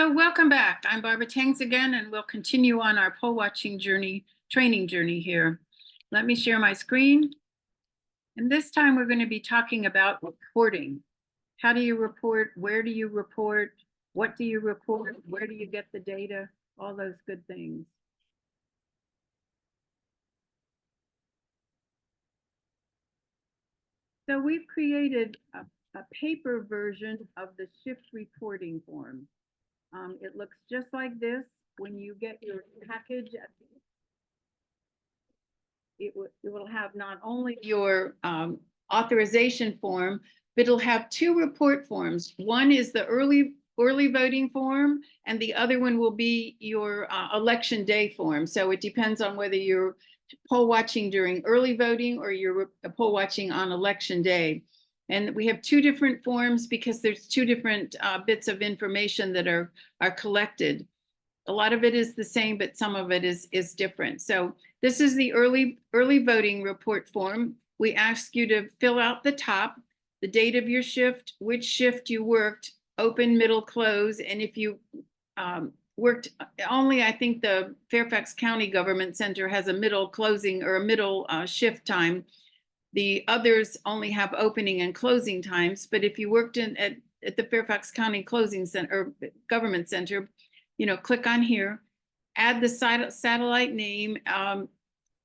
So welcome back. I'm Barbara Tangs again, and we'll continue on our poll watching journey, training journey here. Let me share my screen. And this time we're going to be talking about reporting. How do you report? Where do you report? What do you report? Where do you get the data? All those good things. So we've created a paper version of the shift reporting form. It looks just like this. When you get your package, it will have not only your authorization form, but it'll have two report forms. One is the early voting form, and the other one will be your election day form. So it depends on whether you're poll watching during early voting or you're poll watching on election day. And we have two different forms because there's two different bits of information that are collected. A lot of it is the same, but some of it is different. So this is the early voting report form. We ask you to fill out the top, the date of your shift, which shift you worked, open, middle, close, and if you worked only, I think the Fairfax County Government Center has a middle closing or a middle shift time. The others only have opening and closing times, but if you worked at the Fairfax County Closing Center or Government Center, you know, click on here, add the satellite name,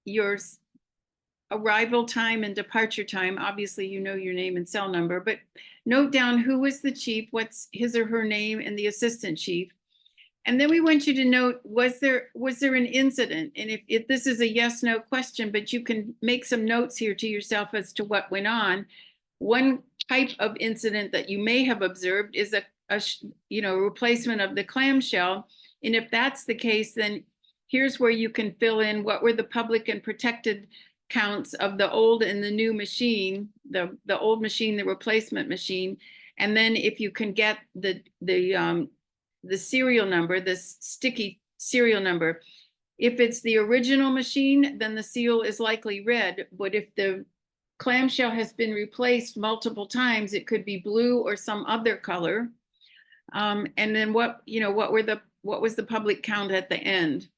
your arrival time and departure time. Obviously, you know your name and cell number, but note down who was the chief, what's his or her name, and the assistant chief. And then we want you to note, was there an incident? And if this is a yes, no question, but you can make some notes here to yourself as to what went on. One type of incident that you may have observed is a replacement of the clamshell. And if that's the case, then here's where you can fill in what were the public and protected counts of the old and the new machine, the old machine, the replacement machine. And then if you can get the serial number, this sticky serial number. If it's the original machine, then the seal is likely red. But if the clamshell has been replaced multiple times, it could be blue or some other color. And then what was the public count at the end?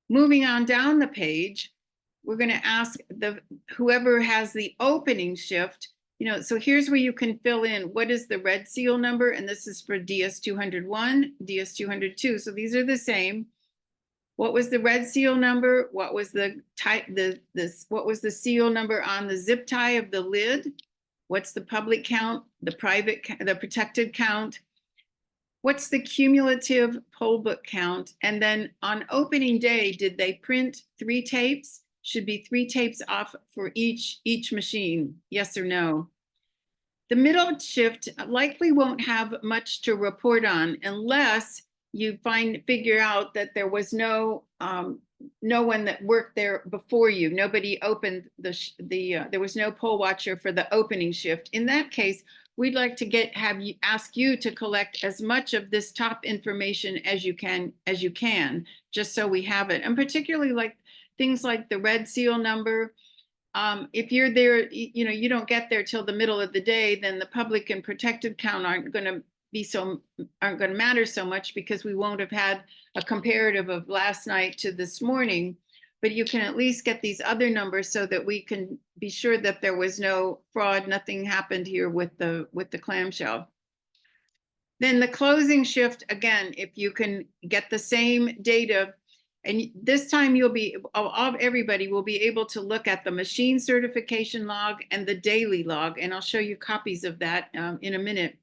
Moving on down the page, we're going to ask whoever has the opening shift. So here's where you can fill in what is the red seal number, and this is for DS201, DS202. So these are the same. What was the red seal number? What was the type? What was the seal number on the zip tie of the lid? What's the public count? The protected count? What's the cumulative poll book count? And then on opening day, did they print 3 tapes? Should be 3 tapes off for each machine, yes or no. The middle shift likely won't have much to report on unless you figure out that there was no one that worked there before you. Nobody opened there was no poll watcher for the opening shift. In that case, we'd like to ask you to collect as much of this top information as you can, just so we have it. And particularly like things like the red seal number. If you're there, you don't get there till the middle of the day, then the public and protected count aren't going to matter so much because we won't have had a comparative of last night to this morning. But you can at least get these other numbers so that we can be sure that there was no fraud, nothing happened here with the clamshell. Then the closing shift, again, if you can get the same data, and this time everybody will be able to look at the machine certification log and the daily log, and I'll show you copies of that in a minute.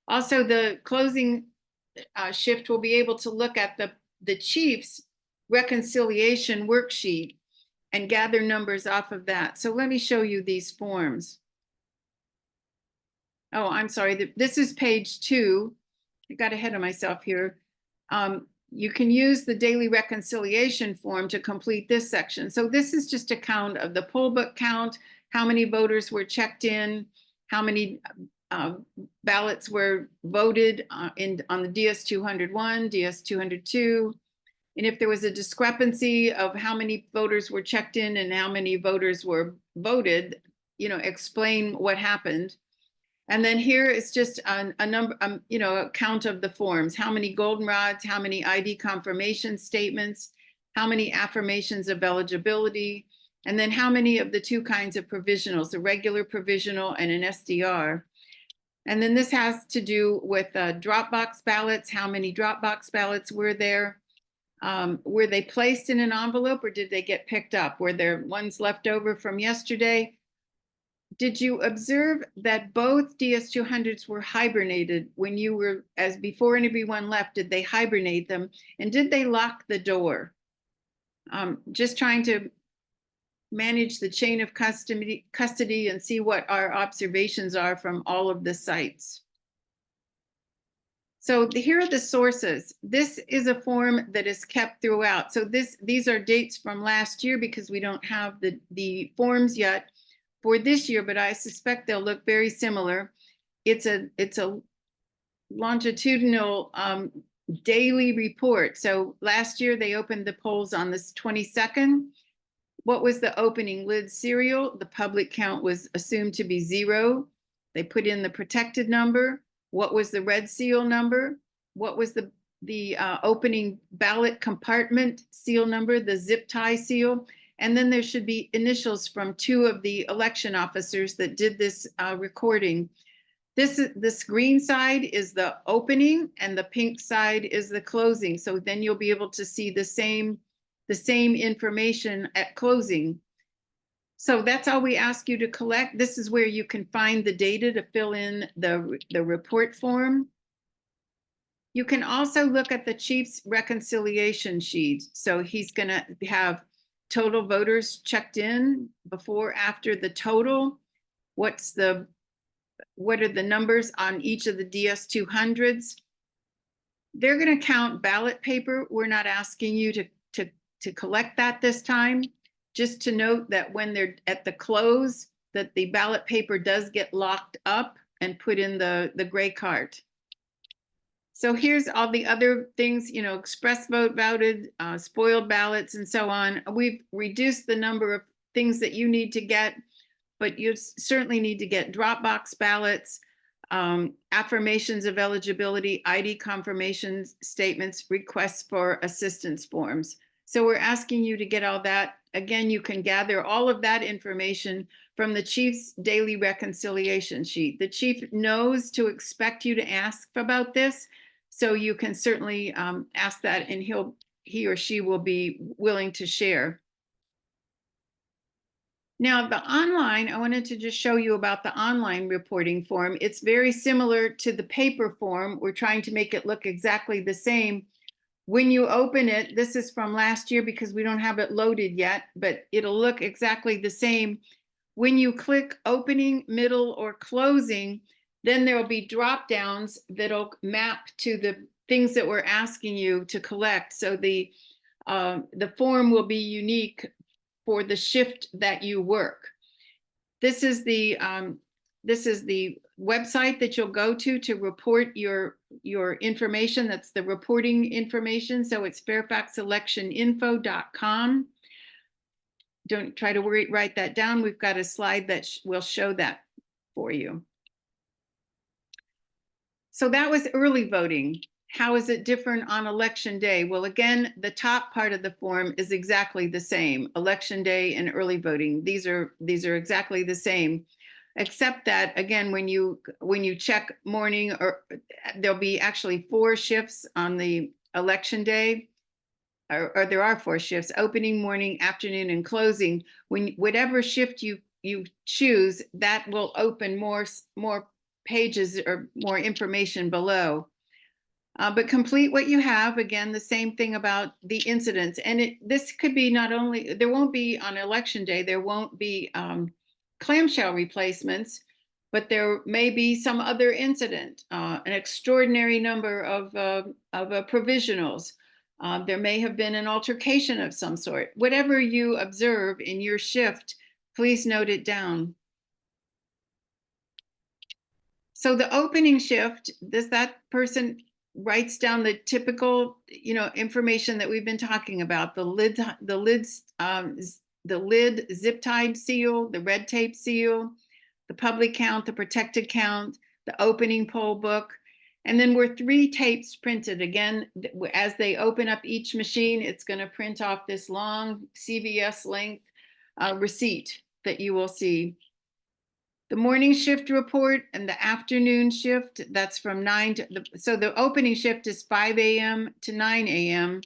Also, the closing shift will be able to look at the chief's reconciliation worksheet and gather numbers off of that. So let me show you these forms. Oh, I'm sorry. This is page 2. I got ahead of myself here. You can use the daily reconciliation form to complete this section. So this is just a count of the poll book count, how many voters were checked in, how many ballots were voted on the DS201, DS202. And if there was a discrepancy of how many voters were checked in and how many voters were voted, explain what happened. And then here is just a number, a count of the forms. How many goldenrods, how many ID confirmation statements, how many affirmations of eligibility, and then how many of the two kinds of provisionals, a regular provisional and an SDR. And then this has to do with Dropbox ballots. How many Dropbox ballots were there? Were they placed in an envelope or did they get picked up? Were there ones left over from yesterday? Did you observe that both DS200s were hibernated when you were, as before everyone left, did they hibernate them? And did they lock the door? Just trying to manage the chain of custody and see what our observations are from all of the sites. So here are the sources. This is a form that is kept throughout. So these are dates from last year because we don't have the forms yet for this year, but I suspect they'll look very similar. It's a longitudinal daily report. So last year they opened the polls on the 22nd. What was the opening lid serial? The public count was assumed to be 0. They put in the protected number. What was the red seal number? What was the opening ballot compartment seal number, the zip tie seal? And then there should be initials from 2 of the election officers that did this recording. This green side is the opening and the pink side is the closing. So then you'll be able to see the same information at closing. So that's all we ask you to collect. This is where you can find the data to fill in the report form. You can also look at the chief's reconciliation sheet. So he's going to have total voters checked in before, after the total. What are the numbers on each of the DS200s? They're going to count ballot paper. We're not asking you to collect that this time. Just to note that when they're at the close, that the ballot paper does get locked up and put in the gray cart. So here's all the other things, express vote voted, spoiled ballots, and so on. We've reduced the number of things that you need to get, but you certainly need to get Dropbox ballots, affirmations of eligibility, ID confirmation statements, requests for assistance forms. So we're asking you to get all that. Again, you can gather all of that information from the chief's daily reconciliation sheet. The chief knows to expect you to ask about this, so you can certainly ask that, and he or she will be willing to share. Now, the online, I wanted to just show you about the online reporting form. It's very similar to the paper form. We're trying to make it look exactly the same. When you open it, this is from last year because we don't have it loaded yet, but it'll look exactly the same. When you click opening, middle, or closing, then there will be drop downs that'll map to the things that we're asking you to collect. So the form will be unique for the shift that you work. This is the website that you'll go to report your information. That's the reporting information. So it's fairfaxelectioninfo.com. Don't try to write that down. We've got a slide that will show that for you. So that was early voting. How is it different on election day? Well, again, the top part of the form is exactly the same. Election day and early voting. These are exactly the same, except that, again, when you check morning, or there'll be actually 4 shifts on the election day, or there are 4 shifts: opening, morning, afternoon, and closing. Whatever shift you choose, that will open more pages or more information below. But complete what you have. Again, the same thing about the incidents. And this could be not only, there won't be on election day, there won't be clamshell replacements, but there may be some other incident, an extraordinary number of provisionals. There may have been an altercation of some sort. Whatever you observe in your shift, please note it down. So the opening shift, that person writes down the typical, information that we've been talking about: the lid zip tied seal, the red tape seal, the public count, the protected count, the opening poll book. And then were 3 tapes printed. Again, as they open up each machine, it's going to print off this long CVS length receipt that you will see. The morning shift report and the afternoon shift, that's from 9 to, so the opening shift is 5 a.m. to 9 a.m.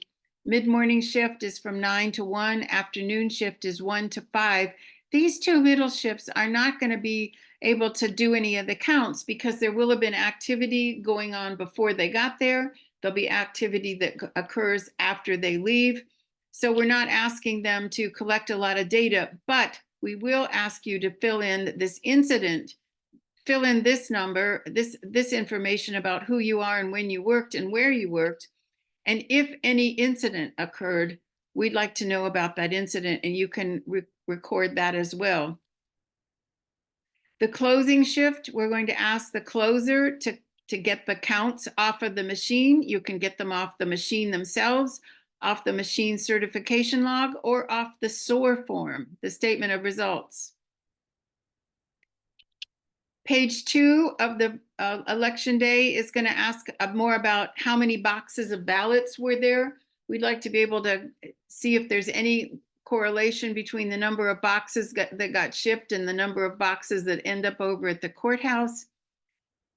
Mid-morning shift is from 9 to 1. Afternoon shift is 1 to 5. These 2 middle shifts are not going to be able to do any of the counts because there will have been activity going on before they got there. There'll be activity that occurs after they leave. So we're not asking them to collect a lot of data, but we will ask you to fill in this incident, fill in this number, this information about who you are and when you worked and where you worked. And if any incident occurred, we'd like to know about that incident, and you can record that as well. The closing shift, we're going to ask the closer to get the counts off of the machine. You can get them off the machine themselves, off the machine certification log, or off the SOAR form, the statement of results. Page 2 of the election day is going to ask more about how many boxes of ballots were there. We'd like to be able to see if there's any correlation between the number of boxes that got shipped and the number of boxes that end up over at the courthouse.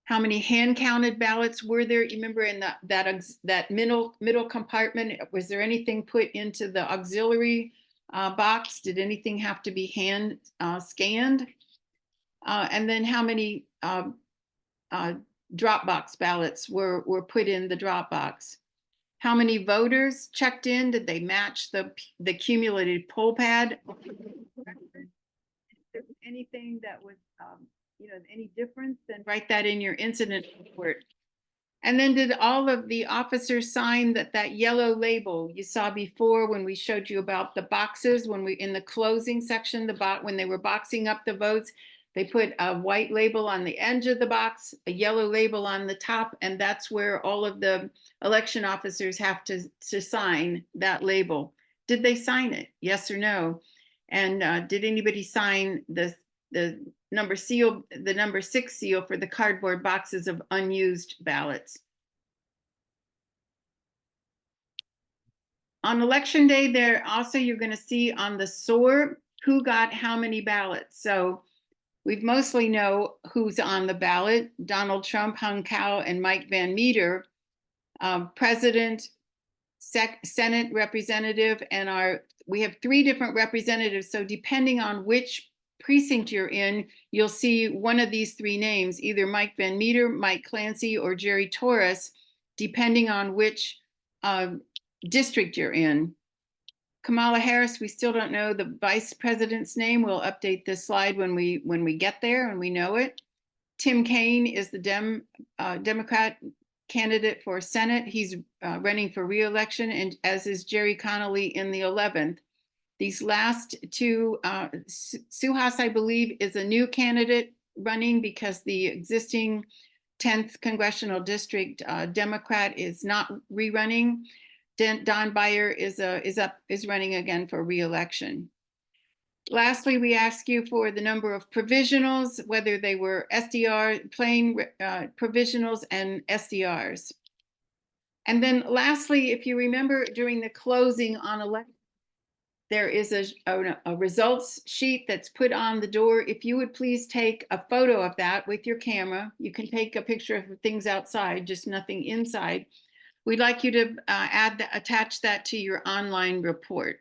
How many hand counted ballots were there? You remember in that middle compartment, was there anything put into the auxiliary box? Did anything have to be hand scanned? And then how many Dropbox ballots were put in the Dropbox? How many voters checked in? Did they match the cumulative poll pad? If there was anything that was, any difference, then write that in your incident report. And then did all of the officers sign that yellow label you saw before when we showed you about the boxes, when we in the closing section, when they were boxing up the votes, they put a white label on the edge of the box, a yellow label on the top, and that's where all of the election officers have to sign that label. Did they sign it? Yes or no? And did anybody sign the number 6 seal for the cardboard boxes of unused ballots? On election day, there also you're going to see on the SOAR who got how many ballots. So we mostly know who's on the ballot: Donald Trump, Hung Cao, and Mike Van Meter. President, Senate representative, and we have 3 different representatives. So depending on which precinct you're in, you'll see one of these 3 names, either Mike Van Meter, Mike Clancy, or Jerry Torres, depending on which district you're in. Kamala Harris, we still don't know the vice president's name. We'll update this slide when we get there and we know it. Tim Kaine is the Democrat candidate for Senate. He's running for re-election, and as is Jerry Connolly in the 11th. These last 2, Suhas, I believe, is a new candidate running because the existing 10th congressional district Democrat is not rerunning. Don Beyer is running again for re-election. Lastly, we ask you for the number of provisionals, whether they were SDR, plain provisionals, and SDRs. And then lastly, if you remember during the closing on election, there is a results sheet that's put on the door. If you would please take a photo of that with your camera. You can take a picture of things outside, just nothing inside. We'd like you to attach that to your online report.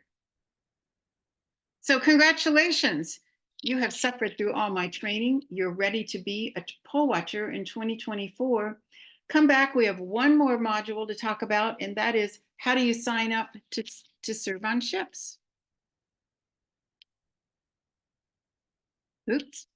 So congratulations. You have suffered through all my training. You're ready to be a poll watcher in 2024. Come back. We have one more module to talk about, and that is how do you sign up to serve on ships? Oops.